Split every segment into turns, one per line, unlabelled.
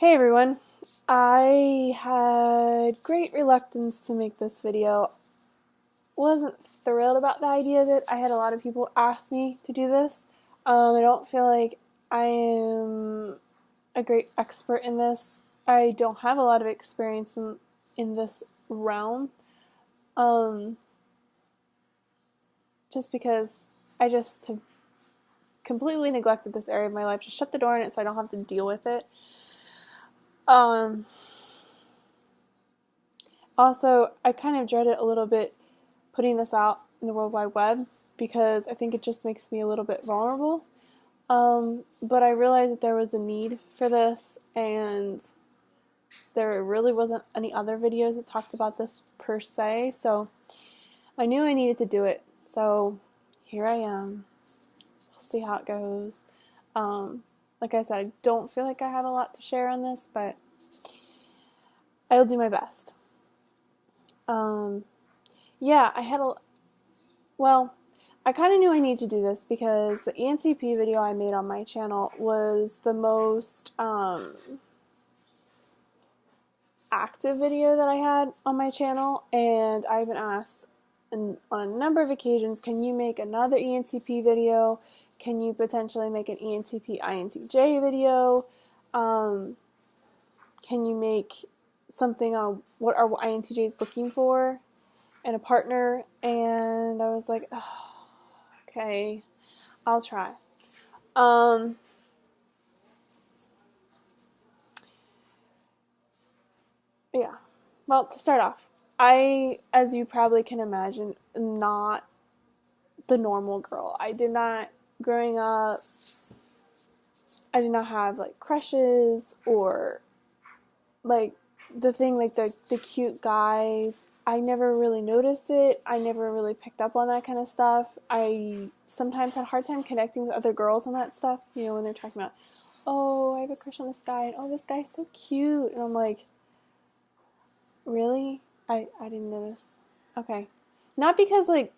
Hey everyone, I had great reluctance to make this video. Wasn't thrilled about the idea of it. I had a lot of people ask me to do this. I don't feel like I am a great expert in this. I don't have a lot of experience in this realm. Just because I just have completely neglected this area of my life. Just shut the door on it so I don't have to deal with it. Also, I kind of dreaded a little bit putting this out in the World Wide Web because I think it just makes me a little bit vulnerable. But I realized that there was a need for this, and there really wasn't any other videos that talked about this per se, so I knew I needed to do it. So here I am. We'll see how it goes. Like I said, I don't feel like I have a lot to share on this, but I'll do my best. Yeah, I kind of knew I needed to do this because the ENTP video I made on my channel was the most, active video that I had on my channel, and I've been asked on a number of occasions, can you make another ENTP video? Can you potentially make an ENTP INTJ video? Can you make something on what are INTJs looking for in a partner? And I was like, oh, okay, I'll try. Yeah. Well, to start off, I, as you probably can imagine, am not the normal girl. Growing up, I did not have like crushes or like the cute guys. I never really noticed it. I never really picked up on that kind of stuff. I sometimes had a hard time connecting with other girls on that stuff, when they're talking about, oh, I have a crush on this guy, and oh, this guy's so cute. And I'm like, really? I didn't notice. Okay. Not because, I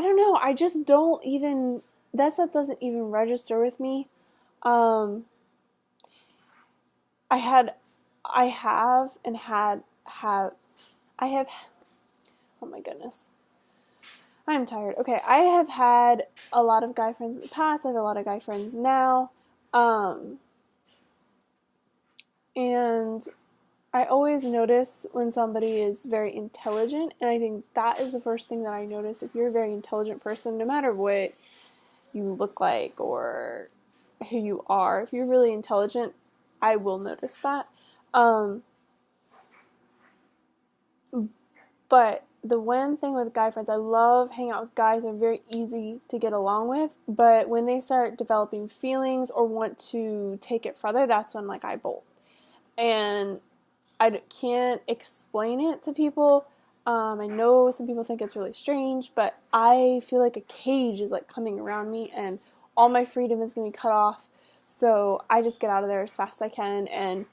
don't know, I just don't even, that stuff doesn't even register with me. I had, I have, and I have, oh my goodness. I'm tired. Okay, I have had a lot of guy friends in the past. I have a lot of guy friends now. And I always notice when somebody is very intelligent, and I think that is the first thing that I notice. If you're a very intelligent person, no matter what you look like or who you are, if you're really intelligent, I will notice that. But the one thing with guy friends, I love hanging out with guys. They're very easy to get along with, but when they start developing feelings or want to take it further, that's when I bolt. And I can't explain it to people. I know some people think it's really strange, but I feel like a cage is coming around me and all my freedom is going to be cut off. So I just get out of there as fast as I can and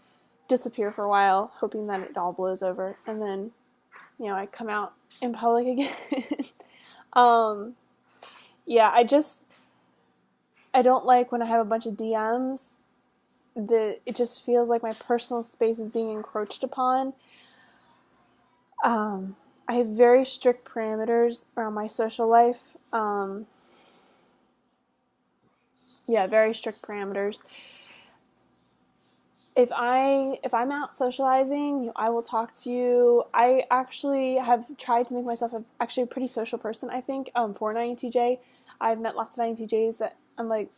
disappear for a while, hoping that it all blows over. And then, I come out in public again. Yeah, I don't like when I have a bunch of DMs. It just feels like my personal space is being encroached upon. I have very strict parameters around my social life. Very strict parameters. If I'm out socializing, I will talk to you. I actually have tried to make myself actually a pretty social person, I think, for an INTJ. I've met lots of INTJs that I'm like,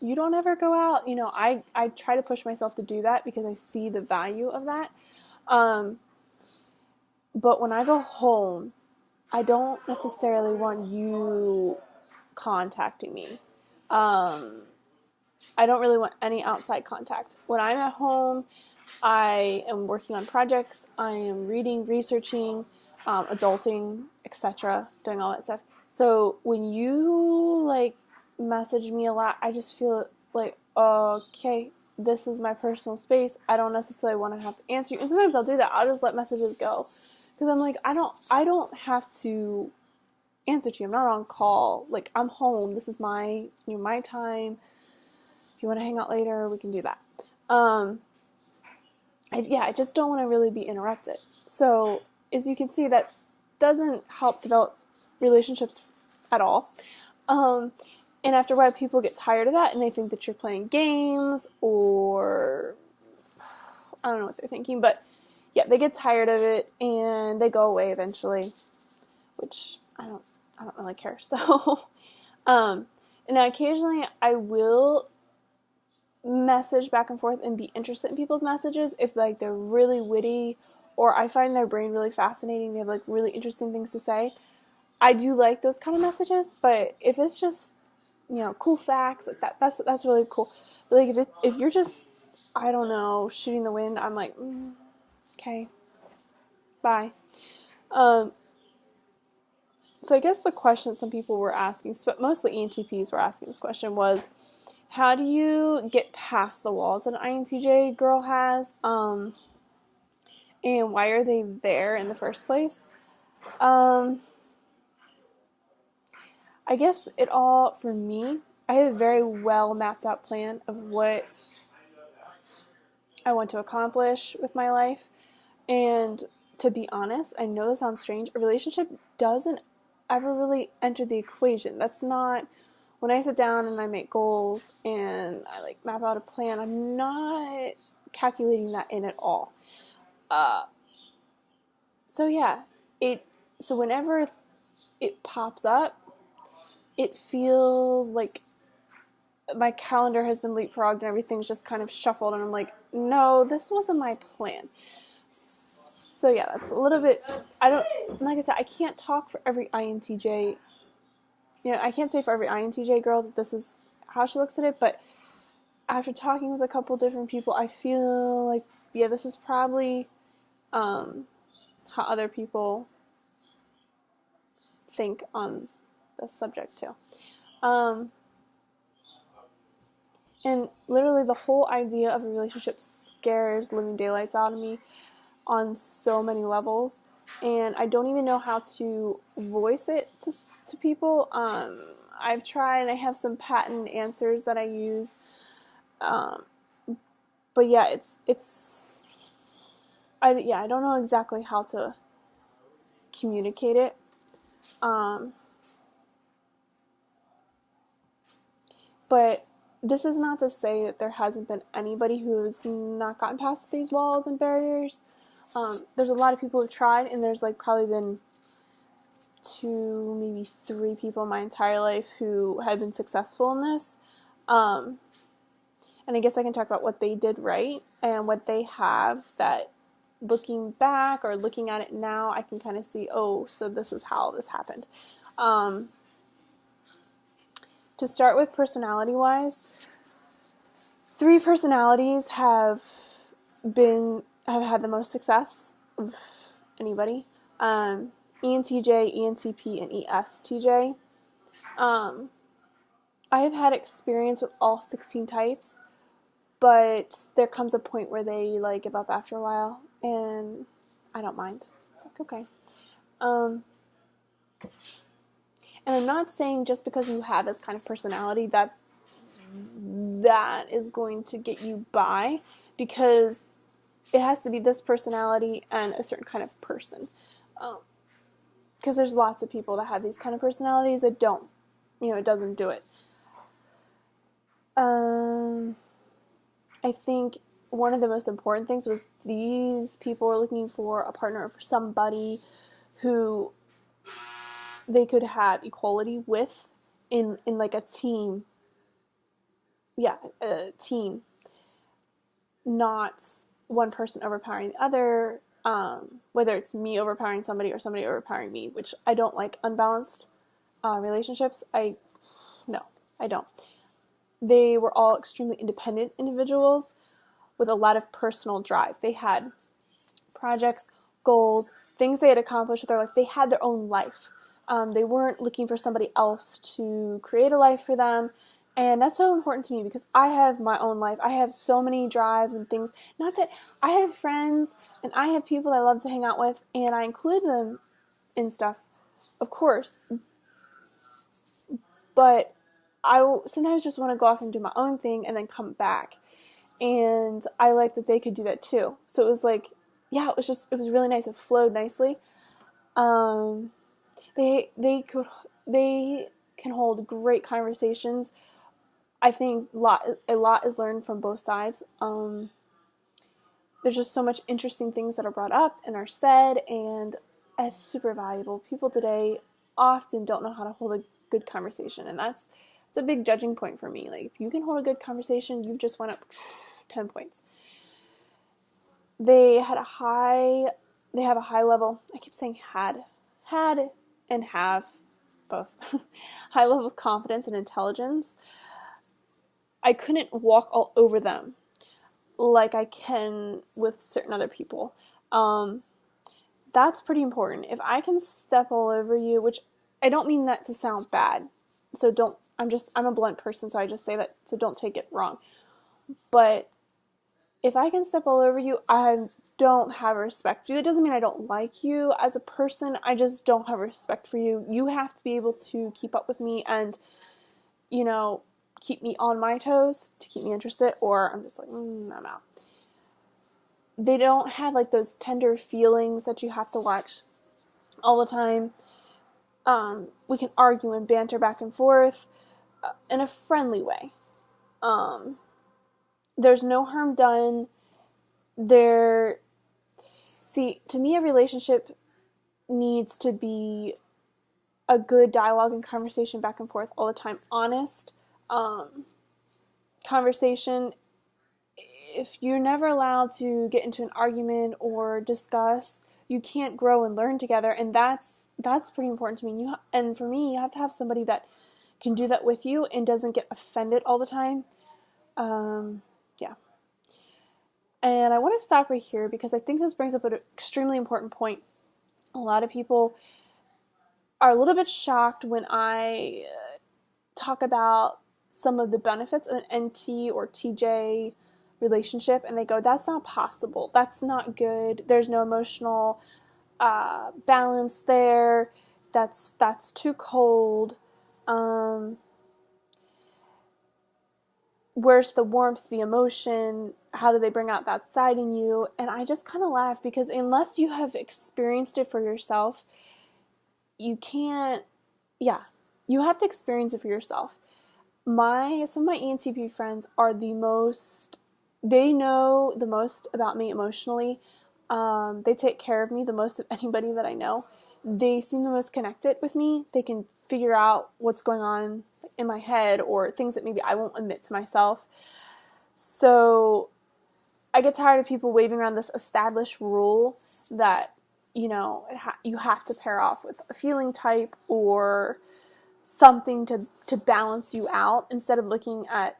you don't ever go out. I try to push myself to do that because I see the value of that. But when I go home, I don't necessarily want you contacting me. I don't really want any outside contact. When I'm at home, I am working on projects, I am reading, researching, adulting, etc., doing all that stuff. So when you message me a lot, I just feel like, okay, this is my personal space. I don't necessarily want to have to answer you. And sometimes I'll do that. I'll just let messages go because I'm like, I don't have to answer to you. I'm not on call. I'm home. This is my my time. If you want to hang out later, we can do that. I just don't want to really be interrupted. So as you can see, that doesn't help develop relationships at all. And after a while, people get tired of that and they think that you're playing games, or I don't know what they're thinking, but yeah, they get tired of it and they go away eventually, which I don't really care. So, and now occasionally I will message back and forth and be interested in people's messages if like they're really witty, or I find their brain really fascinating. They have like really interesting things to say. I do like those kind of messages, but if it's just, cool facts, like that's really cool. But like if you're just, I don't know, shooting the wind, I'm like, okay, bye. So I guess the question some people were asking, but mostly ENTPs were asking this question, was how do you get past the walls that an INTJ girl has, and why are they there in the first place? I guess for me, I have a very well mapped out plan of what I want to accomplish with my life. And to be honest, I know this sounds strange, a relationship doesn't ever really enter the equation. That's not, when I sit down and I make goals and I like map out a plan, I'm not calculating that in at all. So whenever it pops up, it feels like my calendar has been leapfrogged and everything's just kind of shuffled, and I'm like, no, this wasn't my plan. So yeah, that's a little bit, like I said, I can't talk for every INTJ, I can't say for every INTJ girl that this is how she looks at it, but after talking with a couple different people, I feel like, yeah, this is probably how other people think on this subject too. And literally the whole idea of a relationship scares living daylights out of me on so many levels. And I don't even know how to voice it to people. I've tried, I have some patent answers that I use. But yeah, I don't know exactly how to communicate it. But this is not to say that there hasn't been anybody who's not gotten past these walls and barriers. There's a lot of people who've tried, and there's like probably been 2, maybe 3 people in my entire life who have been successful in this. And I guess I can talk about what they did right and what they have that, looking back or looking at it now, I can kind of see, oh, so this is how this happened. To start with, personality-wise, 3 personalities have had the most success of anybody. ENTJ, ENTP, and ESTJ. I have had experience with all 16 types, but there comes a point where they like give up after a while, and I don't mind. It's like, okay. And I'm not saying just because you have this kind of personality that is going to get you by, because it has to be this personality and a certain kind of person. Because there's lots of people that have these kind of personalities that don't, it doesn't do it. I think one of the most important things was these people were looking for a partner, for somebody who they could have equality with in like a team. Yeah, a team. Not one person overpowering the other, whether it's me overpowering somebody or somebody overpowering me, which I don't like unbalanced relationships. I don't. They were all extremely independent individuals with a lot of personal drive. They had projects, goals, things they had accomplished with their life. They had their own life. They weren't looking for somebody else to create a life for them. And that's so important to me because I have my own life. I have so many drives and things. Not that I have friends and I have people I love to hang out with, and I include them in stuff, of course. But I sometimes just want to go off and do my own thing and then come back. and I like that they could do that too. So it was like, yeah, it was really nice. It flowed nicely. They can hold great conversations. I think a lot is learned from both sides. There's just so much interesting things that are brought up and are said, and it's super valuable. People today often don't know how to hold a good conversation, and it's a big judging point for me. Like, if you can hold a good conversation, you've just went up 10 points. They have a high level. I keep saying had and have, both. High level of confidence and intelligence. I couldn't walk all over them like I can with certain other people. That's pretty important. If I can step all over you, which I don't mean that to sound bad, so I'm a blunt person, so I just say that, so don't take it wrong. But if I can step all over you, I don't have respect for you. It doesn't mean I don't like you as a person. I just don't have respect for you. You have to be able to keep up with me and, keep me on my toes to keep me interested, or I'm just like, I'm out. They don't have like those tender feelings that you have to watch all the time. We can argue and banter back and forth in a friendly way. There's no harm done. To me, a relationship needs to be a good dialogue and conversation back and forth all the time. Honest conversation. If you're never allowed to get into an argument or discuss, you can't grow and learn together, and that's pretty important to me. And for me, you have to have somebody that can do that with you and doesn't get offended all the time. Yeah. And I want to stop right here because I think this brings up an extremely important point. A lot of people are a little bit shocked when I talk about some of the benefits of an NT or TJ relationship, and they go, that's not possible. That's not good. There's no emotional balance there. That's too cold. Where's the warmth, the emotion? How do they bring out that side in you? And I just kind of laugh because unless you have experienced it for yourself, you can't, you have to experience it for yourself. Some of my ENTP friends are they know the most about me emotionally. They take care of me the most of anybody that I know. They seem the most connected with me. They can figure out what's going on in my head or things that maybe I won't admit to myself. So I get tired of people waving around this established rule that, you have to pair off with a feeling type or something to balance you out instead of looking at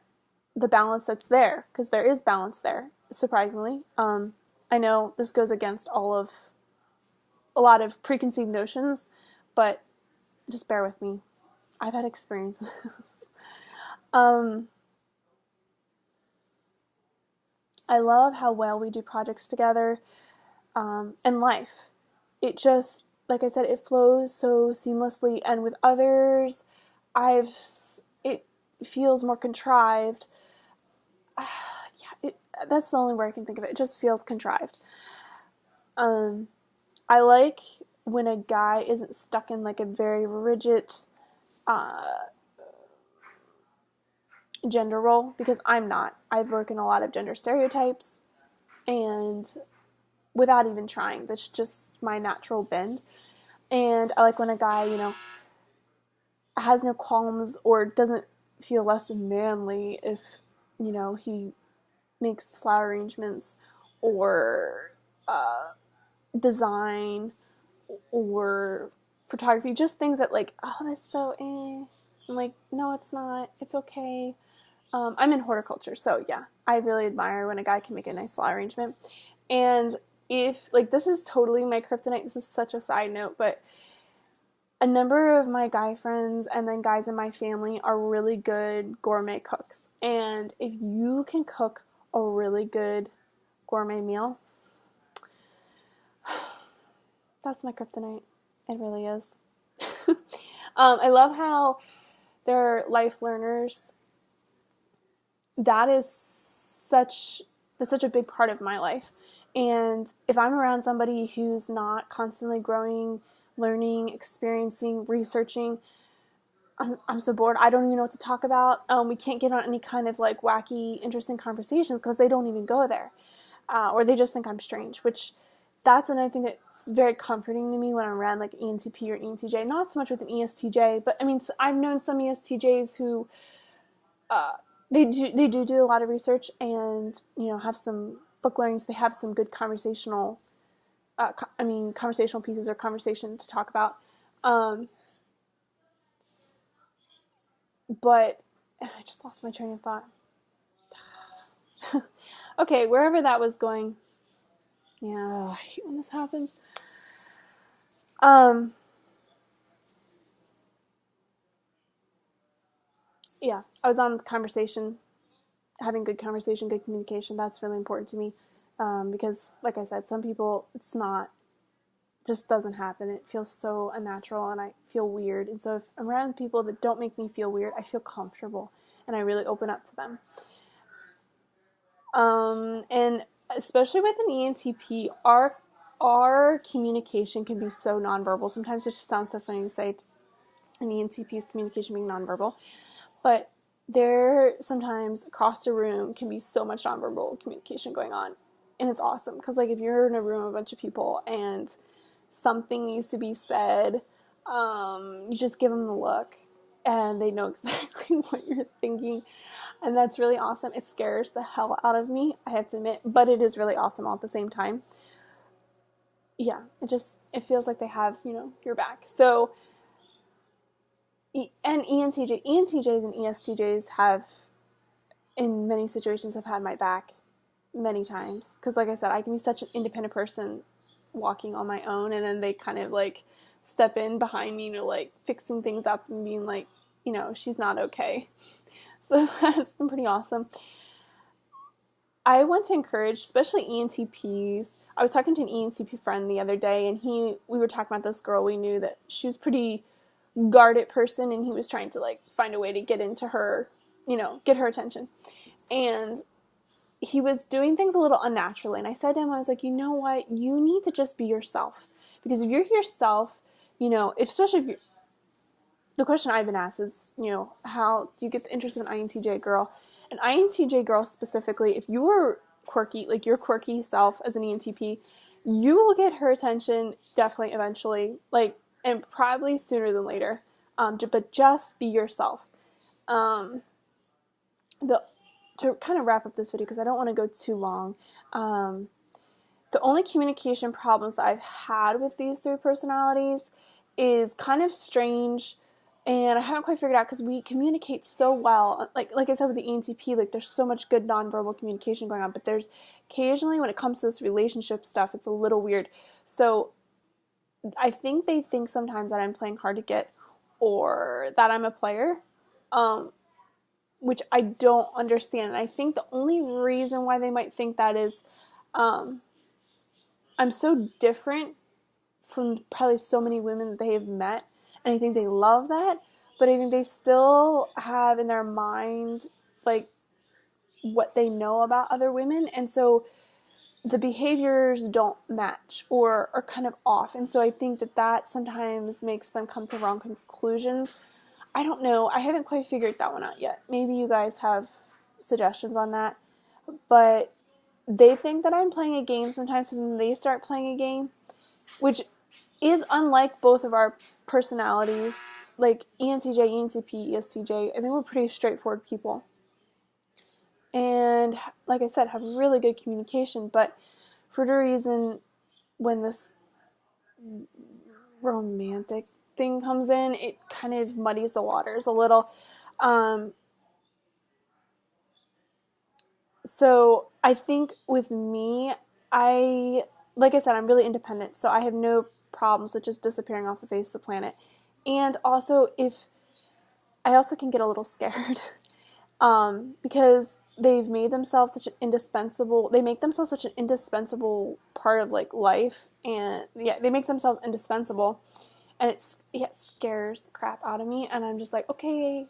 the balance that's there, because there is balance there, surprisingly. I know this goes against a lot of preconceived notions, but just bear with me. I've had experience with this. I love how well we do projects together, and life. It just, like I said, it flows so seamlessly, and with others, it feels more contrived. That's the only word I can think of it. It just feels contrived. I like when a guy isn't stuck in like a very rigid gender role, because I'm not. I work in a lot of gender stereotypes, and without even trying, that's just my natural bend. And I like when a guy, has no qualms or doesn't feel less manly if, he makes flower arrangements or design or photography, just things that like, oh, that's so I'm like, no, it's not. It's okay. I'm in horticulture, so yeah, I really admire when a guy can make a nice flower arrangement. And if, like, this is totally my kryptonite, this is such a side note, but a number of my guy friends and then guys in my family are really good gourmet cooks. And if you can cook a really good gourmet meal, that's my kryptonite. It really is. I love how they're life learners. That is such a big part of my life. And if I'm around somebody who's not constantly growing, learning, experiencing, researching, I'm so bored. I don't even know what to talk about. We can't get on any kind of like wacky, interesting conversations because they don't even go there. Or they just think I'm strange, which that's another thing that's very comforting to me when I'm around like ENTP or ENTJ. Not so much with an ESTJ, but I mean, I've known some ESTJs who they do a lot of research and, you know, have some book learnings. They have some good conversational pieces or conversation to talk about. But I just lost my train of thought. Okay, wherever that was going. Yeah, I hate when this happens. Yeah, I was on the conversation, having good conversation, good communication. That's really important to me. Because, like I said, some people, just doesn't happen. It feels so unnatural and I feel weird. And so if I'm around people that don't make me feel weird, I feel comfortable and I really open up to them. And especially with an ENTP, our communication can be so nonverbal. Sometimes it just sounds so funny to say an ENTP's communication being nonverbal, but there sometimes across the room can be so much nonverbal communication going on, and it's awesome because like if you're in a room of a bunch of people and something needs to be said, you just give them the look and they know exactly what you're thinking, and that's really awesome. It scares the hell out of me, I have to admit, but it is really awesome all at the same time. Yeah, it feels like they have, you know, your back. So, and ENTJs and ESTJs have, in many situations, have had my back many times. Because like I said, I can be such an independent person walking on my own, and then they kind of like step in behind me, you know, like fixing things up and being like, you know, she's not okay. So that's been pretty awesome. I want to encourage, especially ENTPs. I was talking to an ENTP friend the other day, and we were talking about this girl we knew that she was pretty guarded person, and he was trying to like find a way to get into her, you know, get her attention. And he was doing things a little unnaturally. And I said to him, I was like, you know what? You need to just be yourself. Because if you're yourself, you know, especially if you're, the question I've been asked is, you know, how do you get interested in an INTJ girl? An INTJ girl specifically, if you are quirky, like your quirky self as an ENTP, you will get her attention definitely eventually, like, and probably sooner than later. But just be yourself. To kind of wrap up this video, because I don't want to go too long, the only communication problems that I've had with these three personalities is kind of strange, and I haven't quite figured out because we communicate so well. Like I said with the ENTP, like there's so much good nonverbal communication going on, but there's occasionally when it comes to this relationship stuff, it's a little weird. So I think they think sometimes that I'm playing hard to get or that I'm a player, which I don't understand. And I think the only reason why they might think that is I'm so different from probably so many women that they have met, and I think they love that, but I think they still have in their mind like what they know about other women, and so the behaviors don't match or are kind of off, and so I think that sometimes makes them come to wrong conclusions. I don't know. I haven't quite figured that one out yet. Maybe you guys have suggestions on that, but they think that I'm playing a game sometimes when they start playing a game, which is unlike both of our personalities, like ENTJ, ENTP, ESTJ. I think we're pretty straightforward people. And like I said, have really good communication, but for whatever reason, when this romantic thing comes in, it kind of muddies the waters a little. So I think with me, like I said, I'm really independent, so I have no problems with just disappearing off the face of the planet. And also, I also can get a little scared, because they make themselves such an indispensable part of like life, and yeah, they make themselves indispensable, and it scares the crap out of me, and I'm just like, okay,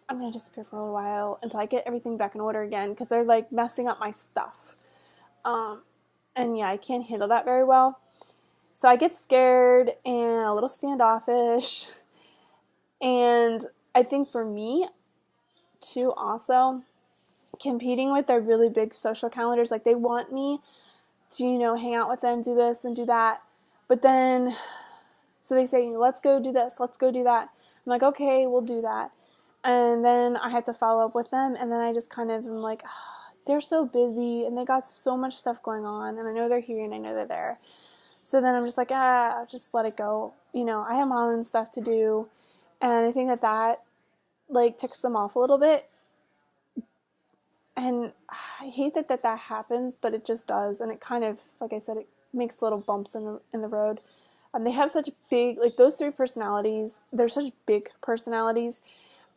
I'm going to disappear for a little while until I get everything back in order again, because they're like messing up my stuff. And yeah, I can't handle that very well. So I get scared and a little standoffish. And I think for me, too, also, competing with their really big social calendars, like they want me to, hang out with them, do this and do that. But then, so they say, let's go do this, let's go do that. I'm like, okay, we'll do that. And then I have to follow up with them, and then I just kind of am like, they're so busy, and they got so much stuff going on, and I know they're here, and I know they're there. So then I'm just like, just let it go. I have my own stuff to do, and I think that, like, ticks them off a little bit. And I hate that happens, but it just does, and it kind of, like I said, it makes little bumps in the road. They have such big, like, those three personalities, they're such big personalities,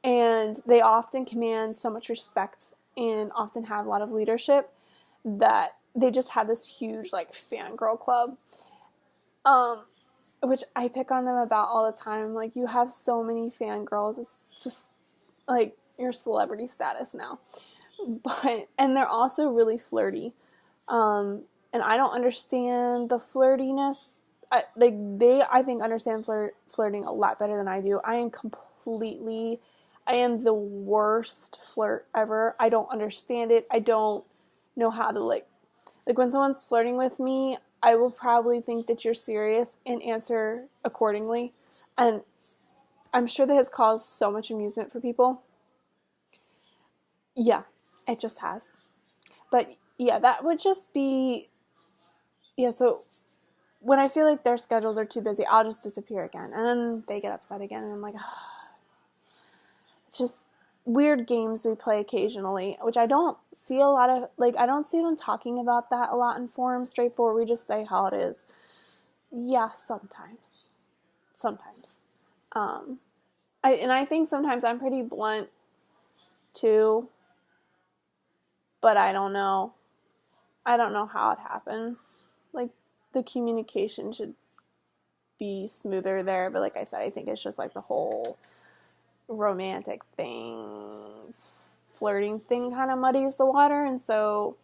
and they often command so much respect and often have a lot of leadership that they just have this huge, like, fangirl club, which I pick on them about all the time. Like, you have so many fangirls. It's just, like, your celebrity status now. And they're also really flirty. And I don't understand the flirtiness. I think understand flirting a lot better than I do. I am the worst flirt ever. I don't understand it. I don't know how to, like when someone's flirting with me, I will probably think that you're serious and answer accordingly. And I'm sure that has caused so much amusement for people. Yeah, it just has. But yeah, that would just be, so when I feel like their schedules are too busy, I'll just disappear again. And then they get upset again, and I'm like, it's just weird games we play occasionally, which I don't see a lot of, like, I don't see them talking about that a lot in forums. Straightforward, we just say how it is. Yeah, sometimes. I think sometimes I'm pretty blunt too, but I don't know how it happens. Like, the communication should be smoother there, but like I said, I think it's just like the whole romantic thing, flirting thing kind of muddies the water. And so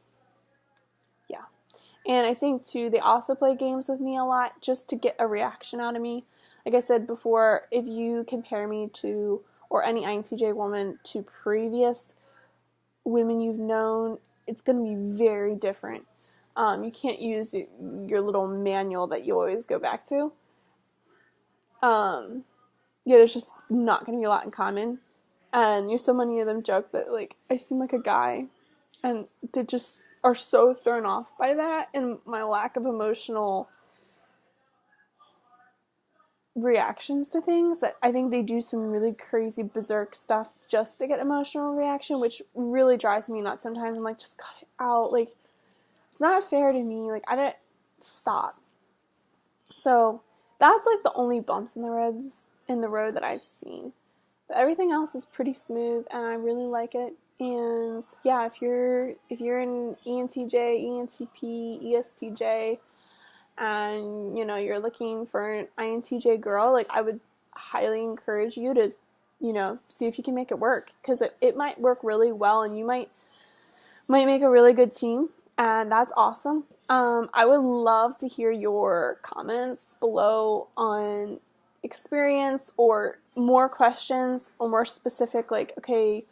yeah. And I think too, they also play games with me a lot just to get a reaction out of me. Like I said before, if you compare me to, or any INTJ woman, to previous women you've known, it's going to be very different. You can't use your little manual that you always go back to. There's just not going to be a lot in common. And so many of them joke that, like, I seem like a guy. And they just are so thrown off by that and my lack of emotional reactions to things, that I think they do some really crazy berserk stuff just to get emotional reaction, which really drives me nuts sometimes. I'm like, just cut it out. Like, it's not fair to me. Like, I didn't stop. So that's like the only bumps in the road that I've seen. But everything else is pretty smooth, and I really like it. And yeah, if you're an ENTJ, ENTP, ESTJ, and you're looking for an INTJ girl, like, I would highly encourage you to see if you can make it work, because it might work really well, and you might make a really good team, and that's awesome. I would love to hear your comments below on experience, or more questions, or more specific, like, okay,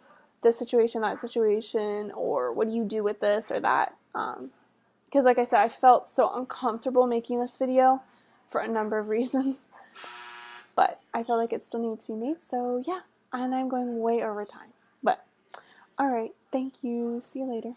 this situation, that situation, or what do you do with this or that? Because like I said, I felt so uncomfortable making this video for a number of reasons, but I feel like it still needs to be made. So yeah, and I'm going way over time, but all right, thank you, see you later.